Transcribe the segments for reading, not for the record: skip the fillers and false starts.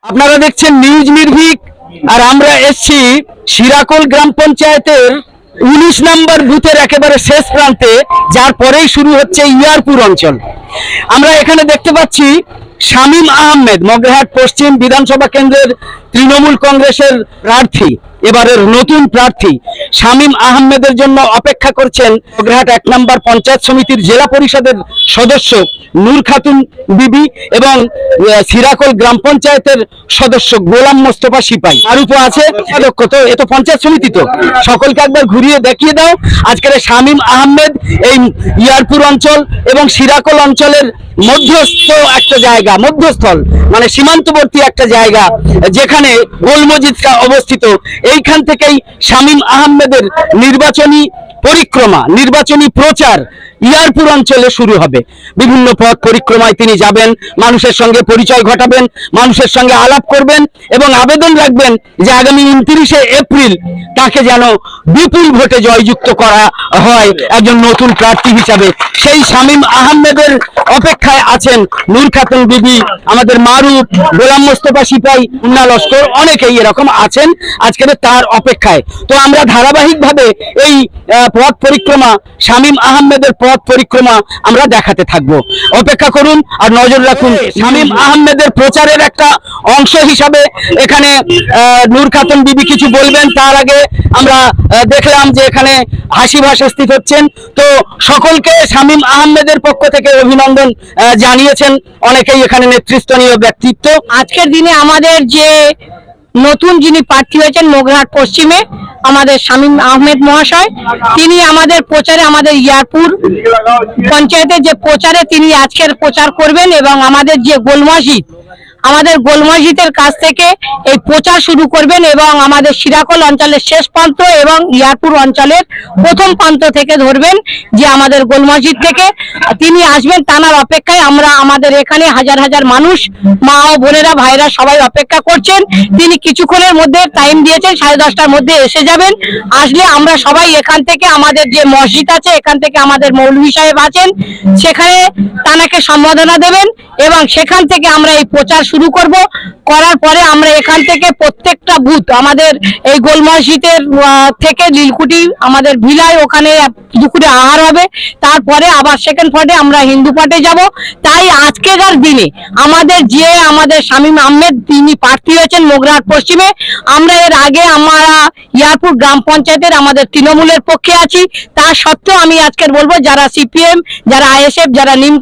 আপনারা দেখছেন নিউজ নির্ভীক। আর আমরা এসছি শিরাকোল গ্রাম পঞ্চায়েতের 19 নম্বর বুথের একেবারে শেষ প্রান্তে, যার পরেই শুরু হচ্ছে ইয়ারপুর অঞ্চল। আমরা এখানে দেখতে পাচ্ছি শামীম আহমেদ, মগরাহাট পশ্চিম বিধানসভা কেন্দ্রের তৃণমূল কংগ্রেসের প্রার্থী, এবারের নতুন প্রার্থী শামীম আহমেদের জন্য অপেক্ষা করছেন মগরাহাট 1 নম্বর পঞ্চায়েত সমিতির জেলা পরিষদের সদস্য নূর খাতুন বিবি এবং শিরাকোল গ্রাম পঞ্চায়েতের সদস্য গোলাম মোস্তফা সিপাহী। আর উপর আছে তো এ তো পঞ্চায়েত সমিতি, তো সকলকে একবার ঘুরিয়ে দেখিয়ে দাও। আজকের শামীম আহমেদ এই ইয়ারপুর অঞ্চল এবং শিরাকোল অঞ্চলের মধ্যস্থ একটা জায়গা, মধ্যস্থল মানে সীমান্তবর্তী একটা জায়গা যেখানে গোল মসজিদটা অবস্থিত। এইখান থেকেই শামীম আহমেদের নির্বাচনী পরিক্রমা, নির্বাচনী প্রচার ইয়ারপুর অঞ্চলে শুরু হবে। বিভিন্ন পথ পরিক্রমায় তিনি যাবেন, মানুষের সঙ্গে পরিচয় ঘটাবেন, মানুষের সঙ্গে আলাপ করবেন এবং আবেদন রাখবেন যে আগামী 29শে এপ্রিল তাকে যেন বিপুল ভোটে জয়যুক্ত করা হয় একজন নতুন প্রার্থী হিসাবে। সেই শামীম আহমেদের অপেক্ষায় আছেন নূর খাতুন বিবি, আমাদের মারুফ, গোলাম মোস্তফা সিপাহী, মুন্না লস্কর, অনেকেই এরকম আছেন আজকের তার অপেক্ষায়। তো আমরা ধারাবাহিকভাবে এই পথ পরিক্রমা, শামীম আহমেদের পথ পরিক্রমা আমরা দেখাতে থাকব। অপেক্ষা করুন আর নজর রাখুন। শামীম আহমেদের প্রচারের একটা অংশ হিসাবে এখানে নূর খাতুন বিবি কিছু বলবেন। তার আগে আমরা দেখলাম যে এখানে হাসি ভাষাস্থিত হচ্ছেন। তো সকলকে শামীম আহমেদের পক্ষ থেকে অভিনন্দন জানিয়েছেন অনেকেই এখানে নেতৃস্থানীয় ব্যক্তিত্ব। আজকের দিনে আমাদের যে নতুন যিনি প্রার্থী হয়েছেন মগরাহাট পশ্চিমে আমাদের শামীম আহমেদ মহাশয়, তিনি আমাদের প্রচারে, আমাদের ইয়ারপুর পঞ্চায়েতের যে প্রচারে তিনি আজকের প্রচার করবেন এবং আমাদের যে গোল মসজিদ, আমাদের গোল মসজিদের কাছ থেকে এই প্রচার শুরু করবেন এবং আমাদের শিরাকোল অঞ্চলের শেষ প্রান্ত এবং ইয়ারপুর অঞ্চলের প্রথম প্রান্ত থেকে ধরবেন যে আমাদের গোল মসজিদ থেকে তিনি আসবেন। তানার অপেক্ষায় আমরা, আমাদের এখানে হাজার হাজার মানুষ, মা ও বোনেরা, ভাইরা সবাই অপেক্ষা করছেন। তিনি কিছুক্ষণের মধ্যে টাইম দিয়েছেন, 10:30টার মধ্যে এসে যাবেন। আসলে আমরা সবাই এখান থেকে, আমাদের যে মসজিদ আছে এখান থেকে আমাদের মৌলভী সাহেব আছেন, সেখানে তানাকে সম্বোধনা দেবেন এবং সেখান থেকে আমরা এই প্রচার শুরু করব। করার পরে আমরা এখান থেকে প্রত্যেকটা বুথ, আমাদের এই গোল মসজিদের থেকে নীলকুঠি আমাদের ভিলায়, ওখানে দুপুরে আহার হবে। তারপরে আবার সেকেন্ড পার্টে আমরা হিন্দু পার্টে যাব। তাই আজকের দিনে আমাদের শামীম আহমেদ তিনি প্রার্থী হয়েছেন মগরাহাট পশ্চিমে। আমরা এর আগে আমরা ইয়ারপুর গ্রাম পঞ্চায়েতের আমাদের তৃণমূলের পক্ষে আছি। তা সত্ত্বেও আমি আজকের বলবো, যারা সিপিএম, যারা আইএসএফ, যারা নিম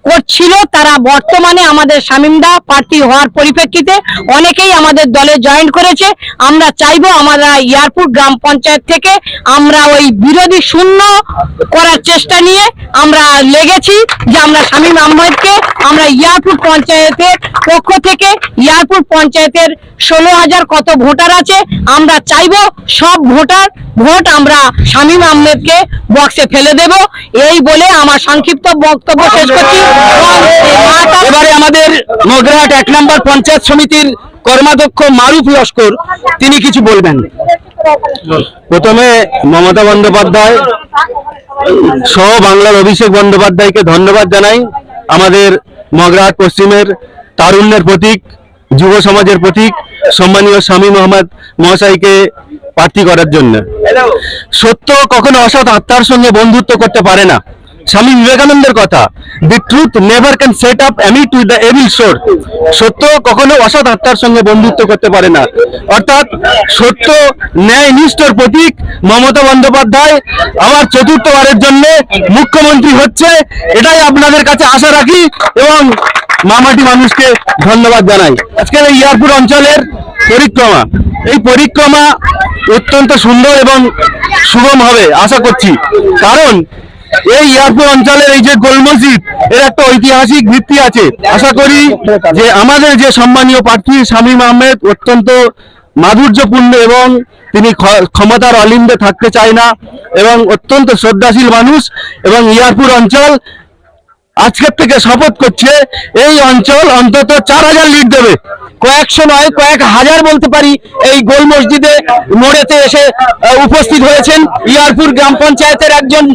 করছিল, তারা বর্তমানে আমাদের শামীমদা প্রার্থী হওয়ার পরিপ্রেক্ষিতে অনেকেই আমাদের দলে জয়েন করেছে। আমরা চাইবো আমরা ইয়ারপুর গ্রাম পঞ্চায়েত থেকে আমরা ওই বিরোধী শূন্য করার চেষ্টা নিয়ে আমরা লেগেছি যে আমরা শামীম আহমেদকে আমরা ইয়ারপুর পঞ্চায়েতের পক্ষ থেকে, ইয়ারপুর পঞ্চায়েতের 16,000 কত ভোটার আছে, আমরা চাইবো সব ভোট আমরা শামীম আহমেদকে বক্সে ফেলে দেব। এই বলে আমার সংক্ষিপ্ত বক্তব্য শেষ করছি। এবারে আমাদের মগরাহাট 1 নম্বর পঞ্চায়েত সমিতির কর্মাধ্যক্ষ মারুফ লস্কর, তিনি কিছু বলবেন। প্রথমে মমতা বন্দ্যোপাধ্যায় সহ বাংলার অভিষেক বন্দ্যোপাধ্যায়কে ধন্যবাদ জানাই আমাদের মগরাহাট পশ্চিমের তারুণ্যের প্রতীক, যুব সমাজের প্রতীক সম্মানীয় শামীম আহমেদ মহাশয়কে প্রার্থী করার জন্য। সত্য কখনো অসৎ আত্মার সঙ্গে বন্ধুত্ব করতে পারে না। স্বামী বিবেকানন্দের কথা, the truth never can set up emit with the evil শোর। সত্য কখনো অসৎ আত্মার সঙ্গে বন্ধুত্ব করতে পারে না। অর্থাৎ সত্য, ন্যায় নিষ্ঠর প্রতীক মমতা বন্দ্যোপাধ্যায় আবার চতুর্থবারের জন্য মুখ্যমন্ত্রী হচ্ছে, এটাই আপনাদের কাছে আশা রাখি এবং মামাটি মানুষকে ধন্যবাদ জানাই। আজকের এই ইয়ারপুর অঞ্চলের পরিক্রমা, এই পরিক্রমা অত্যন্ত সুন্দর এবং সুগম হবে আশা করছি। কারণ এই ইয়ারপুর অঞ্চলের এই যে গোল মসজিদ, এর একটা ঐতিহাসিক ভিত্তি আছে। আশা করি যে আমাদের যে সম্মানীয় প্রার্থী শামীম আহমেদ অত্যন্ত মাধুর্যপূর্ণ এবং তিনি ক্ষমতার অলিন্দে থাকতে চায় না এবং অত্যন্ত শ্রদ্ধাশীল মানুষ এবং ইয়ারপুর অঞ্চল আজকের থেকে শপথ করছে এই অঞ্চল অন্তত 4000 লিড দেবে। কয়েকশো নয়, কয়েক হাজার বলতে পারি এই গোল মসজিদে মোড়েতে এসে উপস্থিত হয়েছেন ইয়ারপুর গ্রাম পঞ্চায়েতের একজন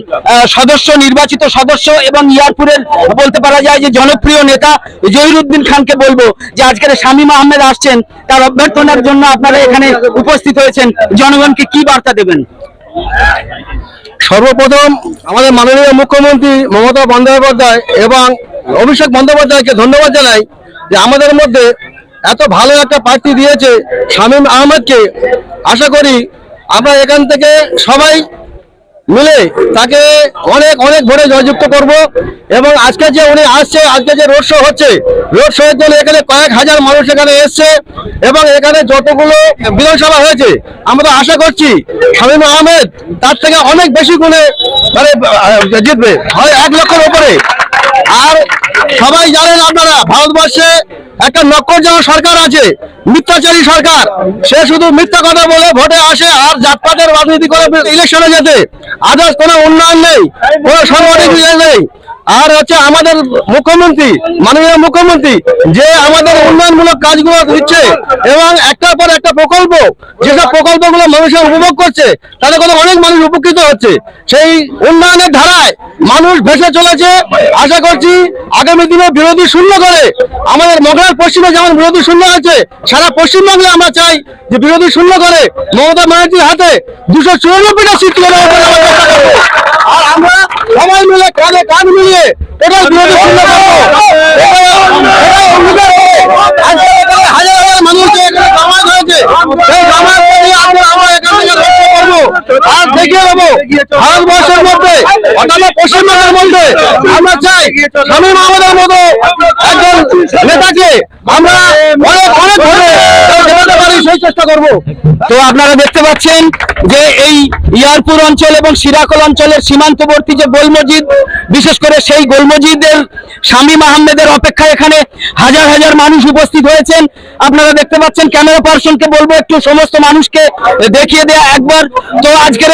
সদস্য, নির্বাচিত সদস্য এবং ইয়ারপুরের বলতে পারা যায় যে জনপ্রিয় নেতা জহিরুদ্দিন খানকে বলবো যে আজকের শামীম আহমেদ আসছেন তার অভ্যর্থনার জন্য আপনারা এখানে উপস্থিত হয়েছেন, জনগণকে কি বার্তা দেবেন? সর্বপ্রথম আমাদের মাননীয় মুখ্যমন্ত্রী মমতা বন্দ্যোপাধ্যায় এবং অভিষেক বন্দ্যোপাধ্যায়কে ধন্যবাদ জানাই যে আমাদের মধ্যে এত ভালো একটা প্রার্থী দিয়েছে শামীম আহমেদকে। আশা করি আমরা এখান থেকে সবাই মিলে তাকে অনেক অনেক ভোটে জয়যুক্ত করব। এবং আজকে যে উনি আসছে, আজকে যে রোড শো হচ্ছে, রোড শো এর জন্য এখানে কয়েক হাজার মানুষ এখানে এসছে এবং এখানে যতগুলো বিধানসভা হয়েছে আমরা আশা করছি শামীম আহমেদ তার থেকে অনেক বেশি গুণে মানে জিতবে, হয় 1 লক্ষের উপরে। আর সবাই জানেন আপনারা ভারতবর্ষে একটা নক্করজনক সরকার আছে, মিথ্যাচারী সরকার। সে শুধু মিথ্যা কথা বলে ভোটে আসে আর জাতপাতের রাজনীতি করে ইলেকশনে যেতে, আদার্স কোনো উন্নয়ন নেই, কোনো সাংগঠনিক নেই। আর হচ্ছে আমাদের মুখ্যমন্ত্রী, মাননীয় মুখ্যমন্ত্রী যে আমাদের উন্নয়নমূলক কাজগুলো দিচ্ছে এবং একটার পর একটা প্রকল্প, যেসব প্রকল্পগুলো মানুষের উপভোগ করছে তাতে করে অনেক মানুষ উপকৃত হচ্ছে। সেই উন্নয়নের ধারায় মানুষ ভেসে চলেছে। আশা করছি আগামী দিনে বিরোধী শূন্য করে, আমাদের মগরার পশ্চিমে যেমন বিরোধী শূন্য হয়েছে, সারা পশ্চিমবঙ্গে আমরা চাই যে বিরোধী শূন্য করে মমতা ব্যানার্জির হাতে 294টা সিট তুলে দেওয়ার জন্য আমরা চেষ্টা করবো। আর আমরা সবাই মিলে কাঁধে কাঁধ মিলিয়ে এটাই বিরোধী শূন্য করবো। আজকে এখানে হাজার হাজার মানুষকে এখানে জামায়াত হয়েছে, সেই জামায়াতকে নিয়ে আমরা এখান থেকে লক্ষ্য করবো আর দেখিয়ে দেবো ভারতবর্ষের মধ্যে অথবা পশ্চিমবঙ্গের মধ্যে আমরা চাই শামীম আহমেদের মতো একজন নেতাকে আমরা অনেক অনেক ভোটে জেতাতে পারি, সেই চেষ্টা করবো। তো আপনারা দেখতে পাচ্ছেন যে এই ইয়ারপুর অঞ্চল এবং শিরাকল অঞ্চলের সীমান্তবর্তী যে গোল মসজিদ, বিশেষ করে সেই গোল মসজিদের শামীম আহমেদের অপেক্ষায় এখানে হাজার হাজার মানুষ উপস্থিত হয়েছেন। আপনারা দেখতে পাচ্ছেন, ক্যামেরা পার্সনকে বলবো একটু সমস্ত মানুষকে দেখিয়ে দেয়া একবার। তো আজকের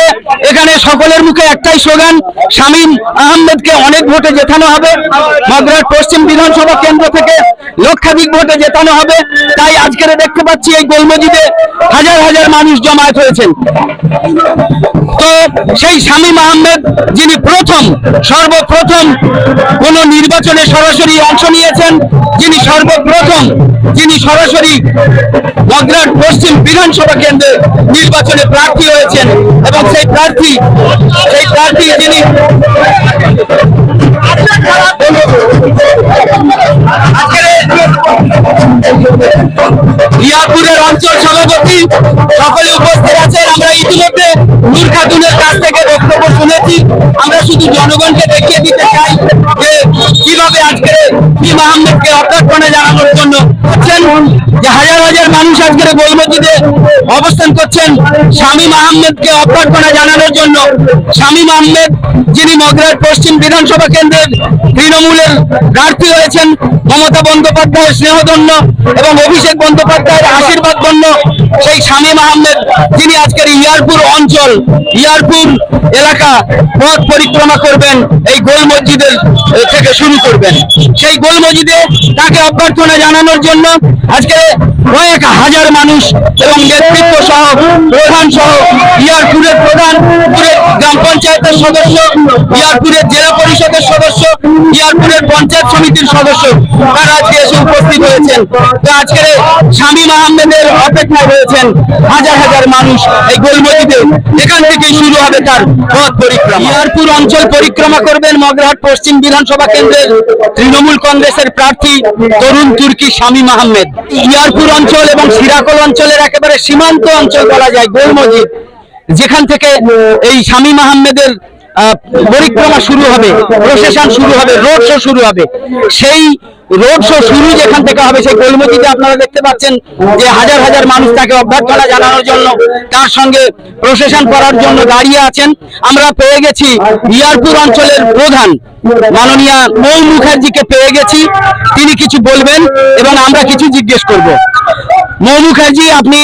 এখানে সকলের মুখে একটাই স্লোগান, শামীম আহমেদকে অনেক ভোটে জেতানো হবে, মগরাট পশ্চিম বিধানসভা কেন্দ্র থেকে লক্ষাধিক ভোটে জেতানো হবে। তাই আজকের দেখতে পাচ্ছি এই গোল মসজিদে হাজার হাজার মানুষ জমায়েত হয়েছেন। তো সেই শামীম আহমেদ যিনি সর্বপ্রথম কোন নির্বাচনে সরাসরি অংশ নিয়েছেন, যিনি সরাসরি মগরাট পশ্চিম বিধানসভা কেন্দ্রে নির্বাচনে প্রার্থী হয়েছেন এবং সেই প্রার্থী যিনি ইয়ারপুরের অঞ্চল সভাপতি সকলে উপস্থিত আছেন। আমরা ইতিমধ্যে নূর খাতুনের কাছ থেকে বক্তব্য শুনেছি। আমরা শুধু জনগণকে দেখিয়ে দিতে চাই যে কিভাবে আজকে শামীম আহমেদকে অভ্যর্থনা জানানোর জন্য যে হাজার হাজার মানুষ আজকের গোল মসজিদে অবস্থান করছেন শামীম আহমেদকে অভ্যর্থনা জানানোর জন্য। শামীম আহমেদ যিনি মগরাট পশ্চিম বিধানসভা কেন্দ্রের তৃণমূলের প্রার্থী হয়েছেন, মমতা বন্দ্যোপাধ্যায়ের স্নেহধন্য এবং অভিষেক বন্দ্যোপাধ্যায়ের আশীর্বাদ ধন্য সেই শামীম আহমেদ যিনি আজকের ইয়ারপুর এলাকা পথ পরিক্রমা করবেন, এই গোল মসজিদের থেকে শুরু করবেন। সেই গোল মসজিদে তাকে অভ্যর্থনা জানানোর জন্য আজকে কয়েক হাজার মানুষ এবং নেতৃত্ব সহ প্রধান সহ ইয়ারপুরের প্রধান, গ্রাম পঞ্চায়েতের সদস্য, ইয়ারপুরের জেলা পরিষদের সদস্য, ইয়ারপুরের পঞ্চায়েত সমিতির সদস্য তারা আজকে এসে উপস্থিত হয়েছেন। তো আজকে শামীম আহমেদের অপেক্ষায় রয়েছেন হাজার হাজার মানুষ এই গোল মসজিদে। এখান থেকেই শুরু হবে তার পথ পরিক্রমা। ইয়ারপুর অঞ্চল পরিক্রমা করবেন মগরাহাট পশ্চিম বিধানসভা কেন্দ্রের তৃণমূল কংগ্রেসের প্রার্থী তরুণ তুর্কি শামীম আহমেদ। ইয়ারপুর অঞ্চল এবং শিরাকল অঞ্চলের একেবারে সীমান্ত অঞ্চল বলা যায় গোল মসজিদ, যেখান থেকে এই শামীম আহমেদের পরিক্রমা শুরু হবে, প্রসেশন শুরু হবে, রোড শো শুরু হবে। সেই রোড শো শুরু যেখান থেকে হবে সেই গোল মসজিদে আপনারা দেখতে পাচ্ছেন যে হাজার হাজার মানুষ তাকে অভ্যর্থনা জানানোর জন্য, তার সঙ্গে প্রসেশন করার জন্য দাঁড়িয়ে আছেন। আমরা পেয়ে গেছি ইয়ারপুর অঞ্চলের প্রধান মাননীয়া মৌ মুখার্জিকে পেয়ে গেছি, তিনি কিছু বলবেন এবং আমরা কিছু জিজ্ঞেস করব। মৌ মুখার্জি, আপনি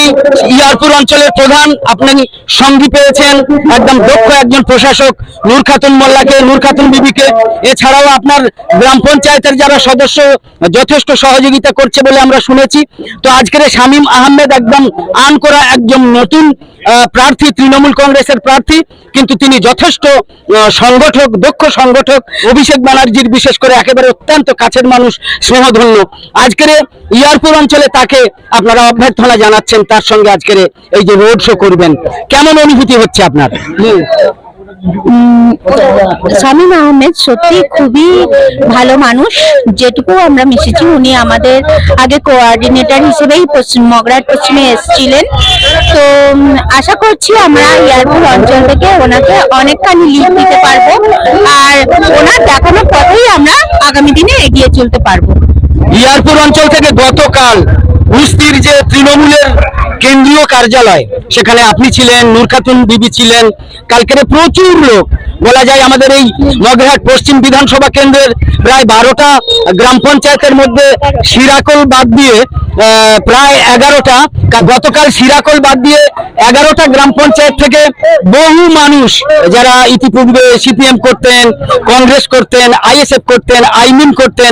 ইয়ারপুর অঞ্চলের প্রধান, আপনি সঙ্গী পেয়েছেন একদম দক্ষ একজন প্রশাসক নূর খাতুন মোল্লাকে, নূর খাতুন বিবিকে। এছাড়াও আপনার গ্রাম পঞ্চায়েতের যারা সদস্য যথেষ্ট সহযোগিতা করছে বলে আমরা শুনেছি। তো আজকের এই শামীম আহমেদ একদম আন করা একজন নতুন প্রার্থী, তৃণমূল কংগ্রেসের প্রার্থী, কিন্তু তিনি যথেষ্ট সংগঠক, দক্ষ সংগঠক। অভিষেক ব্যানার্জির বিশেষ করে একেবারে অত্যন্ত কাছের মানুষ, স্নেহধন্য। আজকের ইয়ারপুর অঞ্চলে তাকে আপনারা অভ্যর্থনা জানাচ্ছেন, তার সঙ্গে আজকের এই যে রোড শো করবেন, কেমন অনুভূতি হচ্ছে আপনার? শামীম আহমেদ সত্যি খুবই ভালো মানুষ। যেটুকু আমরা মিশেছি, উনি আমাদের আগে কোঅর্ডিনেটর হিসেবেই মগরাট পশ্চিমে এসেছিলেন। তো আশা করছি আমরা ইয়ারপুর অঞ্চল থেকে ওনাকে অনেকখানি লিড দিতে পারবো, আর ওনার দেখানো পথেই আমরা আগামী দিনে এগিয়ে চলতে পারবো। ইয়ারপুর অঞ্চল থেকে গতকাল বুস্তির যে তৃণমূলের কেন্দ্রীয় কার্যালয়, সেখানে আপনি ছিলেন, নূর খাতুন বিবি ছিলেন। কালকের প্রচুর লোক, বলা যায় আমাদের এই মগরাহাট পশ্চিম বিধানসভা কেন্দ্রের প্রায় 12টা গ্রাম পঞ্চায়েতের মধ্যে শিরাকল বাদ দিয়ে প্রায় 11টা, গতকাল শিরাকল বাদ দিয়ে 11টা গ্রাম পঞ্চায়েত থেকে বহু মানুষ, যারা ইতিপূর্বে সিপিএম করতেন, কংগ্রেস করতেন, আইএসএফ করতেন, আইমিন করতেন,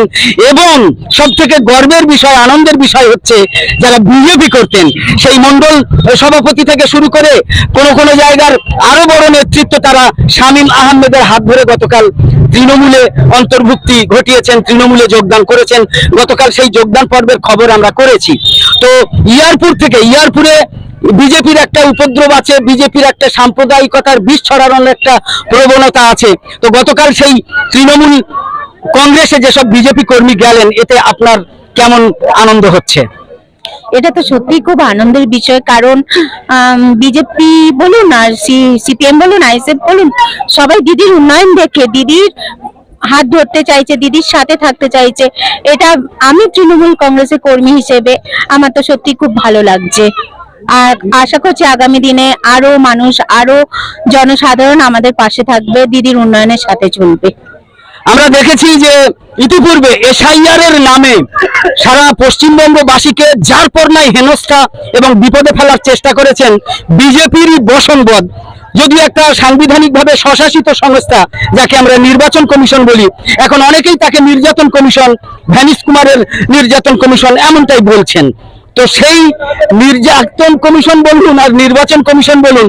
এবং সব থেকে গর্বের বিষয়, আনন্দের বিষয় হচ্ছে যারা বিজেপি করতেন, সেই মন্ডল সভাপতি থেকে শুরু করে কোন কোন জায়গার আরো বড় নেতৃত্ব, তারা শামীম আহমেদের হাত ধরে গতকাল তৃণমূলে অন্তর্ভুক্তি ঘটিয়েছেন, তৃণমূলে যোগদান করেছেন। গতকাল সেই যোগদান পর্বের খবর আমরা করেছি। তো ইয়ারপুরে বিজেপির একটা উপদ্রব আছে, বিজেপির একটা সাম্প্রদায়িকতার বিষ ছড়ানোর একটা প্রবণতা আছে। তো গতকাল সেই তৃণমূল কংগ্রেসে যেসব বিজেপি কর্মী গেলেন, এতে আপনার কেমন আনন্দ হচ্ছে? এটা তো সত্যি খুব আনন্দের বিষয়, কারণ বিজেপি বলুন আর সিপিএম বলুন, আইএসএফ বলুন, সবাই দিদির উন্নয়ন দেখে দিদির হাত ধরতে চাইছে, দিদির সাথে থাকতে চাইছে। এটা আমি তৃণমূল কংগ্রেসের কর্মী হিসেবে আমার তো সত্যি খুব ভালো লাগছে। আর আশা করছি আগামী দিনে আরো মানুষ, আরো জনসাধারণ আমাদের পাশে থাকবে, দিদির উন্নয়নের সাথে চলবে। আমরা দেখেছি যে ইতিপূর্বে এসআইআর এর নামে সারা পশ্চিমবঙ্গবাসীকে যার পর নাই হেনস্থা এবং বিপদে ফেলার চেষ্টা করেছেন বিজেপির বসনবদ। যদিও একটা সাংবিধানিকভাবে স্বশাসিত সংস্থা, যাকে আমরা নির্বাচন কমিশন বলি, এখন অনেকেই তাকে নির্যাতন কমিশন, ভ্যানিশ কুমারের নির্যাতন কমিশন এমনটাই বলছেন। তো সেই নির্যাতন কমিশন বলুন আর নির্বাচন কমিশন বলুন,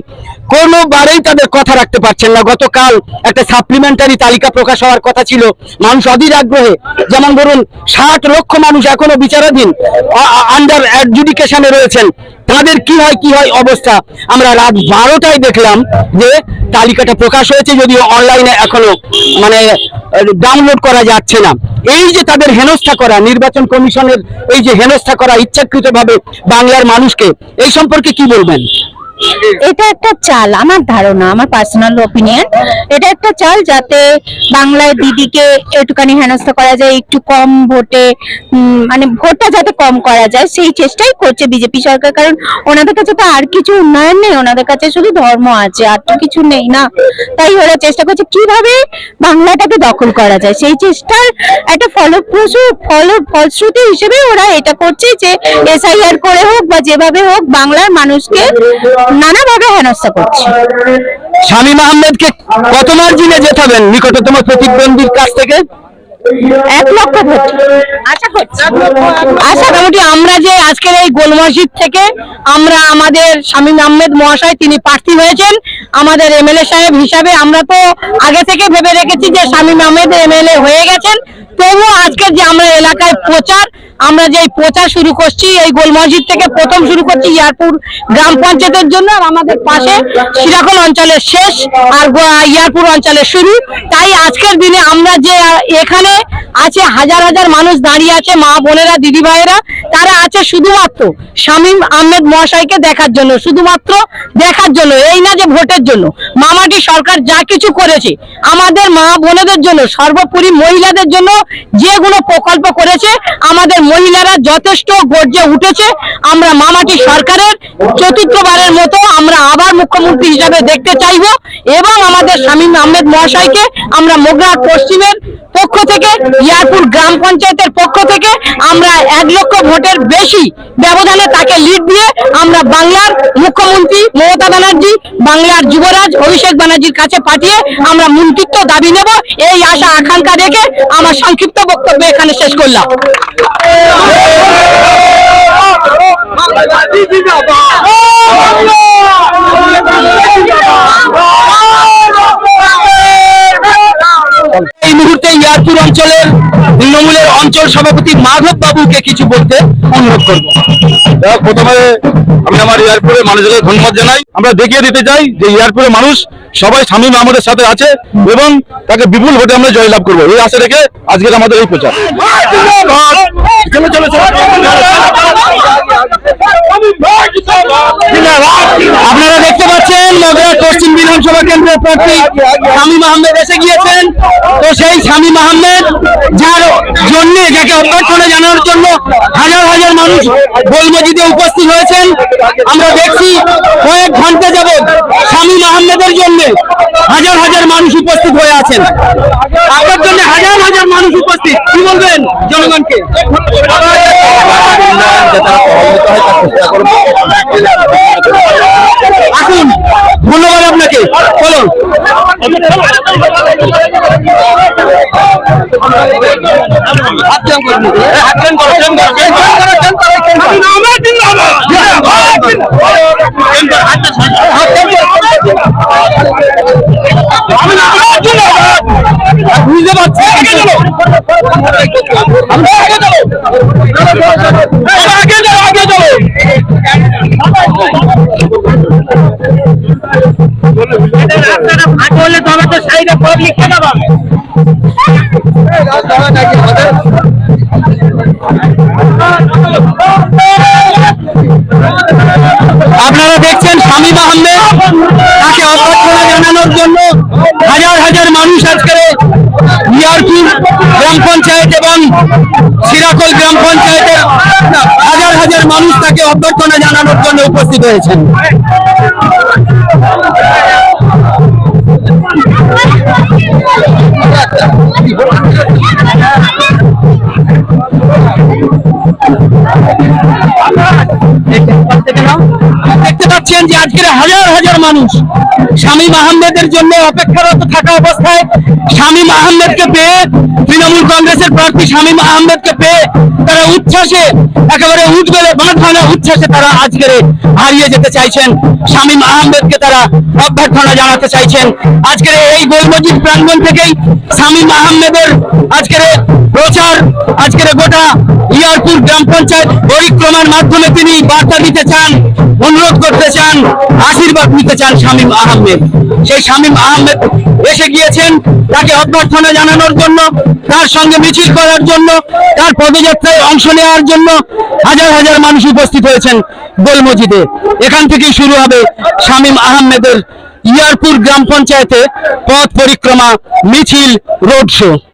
কোনোবারেই তাদের কথা রাখতে পারছেন না। গতকাল একটা সাপ্লিমেন্টারি তালিকা প্রকাশ হওয়ার কথা ছিল, মানুষ অধীর আগ্রহে, যেমন ধরুন 60 লক্ষ মানুষ এখনো বিচারাধীন, আন্ডার অ্যাডজুডিকেশনে রয়েছেন, তাদের কি হয় অবস্থা। আমরা রাত 12টায় দেখলাম যে তালিকাটা প্রকাশ হয়েছে, যদিও অনলাইনে এখনো মানে ডাউনলোড করা যাচ্ছে না। এই যে তাদের হেনস্থা করা, নির্বাচন কমিশনের এই যে হেনস্থা করা ইচ্ছাকৃতভাবে বাংলার মানুষকে, এই সম্পর্কে কি বলবেন? এটা একটা চাল, আমার ধারণা, আমার পার্সোনাল ওপিনিয়ন, এটা একটা চাল যাতে বাংলায় দিদিকে একটুখানি হেনস্থা করা যায়, একটু কম ভোটে, মানে ভোটটা যাতে কম করা যায়, সেই চেষ্টাই করছে বিজেপি সরকার। কারণ ওনাদের কাছে তো আর কিছু উন্নয়ন নেই, ওনাদের কাছে শুধু ধর্ম আছে, আর তো কিছু নেই না। তাই ওরা চেষ্টা করছে কিভাবে বাংলাটাকে দখল করা যায়, সেই চেষ্টার একটা ফলশ্রুতি হিসেবে ওরা এটা করছে যে এসআইআর করে হোক বা যেভাবে হোক বাংলার মানুষকে নানাভাবে হেনস্থা করছে। শামীম আহমেদকে কত মার্জিনে জেতাবেন নিকটতম প্রতিদ্বন্দ্বীর কাছ থেকে? 1 লক্ষ ভোট আশা করছি। মোটামুটি আমরা যে আজকের এই গোল মসজিদ থেকে আমরা আমাদের শামীম আহমেদ মহাশয়, তিনি প্রার্থী হয়েছেন আমাদের এমএলএ সাহেব হিসাবে। আমরা তো আগে থেকে ভেবে রেখেছি যে শামীম আহমেদ এমএলএ হয়ে গেছেন, তবুও আজকের যে আমরা এলাকায় আমরা যে প্রচার শুরু করছি, এই গোল মসজিদ থেকে প্রথম শুরু করছি ইয়ারপুর গ্রাম পঞ্চায়েতের জন্য, আর আমাদের পাশে শিরাকল অঞ্চলের শেষ আর ইয়ারপুর অঞ্চলের শুরু। তাই আজকের দিনে আমরা যে এখানে আছে হাজার হাজার মানুষ দাঁড়িয়ে আছে, মা বোনেরা, দিদি ভাইয়েরা, তারা আছে শুধুমাত্র শামীম আহমেদ মহাশয়কে দেখার জন্য, শুধুমাত্র দেখার জন্য, এই না যে ভোটের জন্য। মামাটি সরকার যা কিছু করেছে আমাদের মা বোনেদের জন্য, সর্বোপরি মহিলাদের জন্য যেগুলো প্রকল্প করেছে, আমাদের মহিলারা যথেষ্ট গর্জে উঠেছে। আমরা মামাটি সরকারের চতুর্থবারের মতো আমরা আবার মুখ্যমন্ত্রী হিসাবে দেখতে চাইবো এবং আমাদের শামীম আহমেদ মহাশয়কে আমরা মগরাহাট পশ্চিমের পক্ষ থেকে ইয়ারপুর গ্রাম পঞ্চায়েতের পক্ষ থেকে আমরা 1 লক্ষ ভোটের বেশি ব্যবধানে তাকে লিড দিয়ে আমরা বাংলার মুখ্যমন্ত্রী মমতা ব্যানার্জি, বাংলার যুবরাজ অভিষেক ব্যানার্জির কাছে পাঠিয়ে আমরা মন্ত্রিত্ব দাবি নেব, এই আশা আকাঙ্ক্ষা রেখে আমার সংক্ষিপ্ত বক্তব্য এখানে শেষ করলাম। এই মুহূর্তে ইয়ারপুর অঞ্চলের তৃণমূলের অঞ্চল সভাপতি মাধব বাবুকে কিছু বলতে অনুরোধ করব। প্রথমে আমি আমার ইয়ারপুরের মানুষদের ধন্যবাদ জানাই। আমরা দেখিয়ে দিতে চাই যে ইয়ারপুরের মানুষ সবাই শামীম আহমেদের সাথে আছে এবং তাকে বিপুল ভোটে আমরা জয়লাভ করবো, এই আশা রেখে আজকের আমাদের এই প্রচার। আপনারা দেখতে পাচ্ছেন মগরাহাট পশ্চিম বিধানসভা কেন্দ্রের প্রার্থী শামীম আহমেদ এসে গিয়েছেন। তো সেই শামীম আহমেদ যার জন্য, যাকে অভ্যর্থনা জানানোর জন্য হাজার হাজার মানুষ গোলমজিদে উপস্থিত হয়েছেন। আমরা দেখছি কয়েক ঘন্টা যাবত শামীম আহমেদের জন্য হাজার হাজার মানুষ উপস্থিত হয়ে আছেন। আপনার জন্য হাজার হাজার মানুষ উপস্থিত, কি বলবেন জনগণকে? আসুন, ধন্যবাদ আপনাকে। বলুন। বুঝতে পারছি, বললে তবে তো সাইডে পথ লিখতে দেবো। আপনারা দেখছেন শামীম আহমেদ, তাকে অভ্যর্থনা জানানোর জন্য হাজার হাজার মানুষ আজকে ইয়ারপুর গ্রাম পঞ্চায়েত এবং শিরাকোল গ্রাম পঞ্চায়েতের হাজার হাজার মানুষ তাকে অভ্যর্থনা জানানোর জন্য উপস্থিত হয়েছেন। দেখতে পাচ্ছেন যে আজকের হাজার হাজার মানুষ শামীম আহমেদের জন্য অপেক্ষারত থাকা অবস্থায় শামীম আহমেদকে পেয়ে, তৃণমূল কংগ্রেসের প্রার্থী শামীম আহমেদকে পেয়ে তারা উচ্ছ্বাসে, একেবারে উঠবেলে বাঁধভাঙা উচ্ছ্বাসে তারা আজকের হারিয়ে যেতে চাইছেন। শামীম আহমেদকে তারা অভ্যর্থনা জানাতে চাইছেন। আজকের এই গোলমজিদ প্রাঙ্গণ থেকেই শামীম আহমেদের আজকের প্রচার, আজকের গোটা ইয়ারপুর গ্রাম পঞ্চায়েত পরিক্রমার মাধ্যমে তিনি বার্তা দিতে চান, অনুরোধ করতে চান, আশীর্বাদ নিতে চান শামীম আহমেদ। সেই শামীম আহমেদ এসে গিয়েছেন তাকে অভ্যর্থনা জানানোর জন্য, তার সঙ্গে মিছিল করার জন্য, তার পদযাত্রায় অংশ নেওয়ার জন্য হাজার হাজার মানুষ উপস্থিত হয়েছেন গোলমজিদে। এখান থেকেই শুরু হবে শামীম আহমেদের ইয়ারপুর গ্রাম পঞ্চায়েতে পথ পরিক্রমা, মিছিল, রোড শো।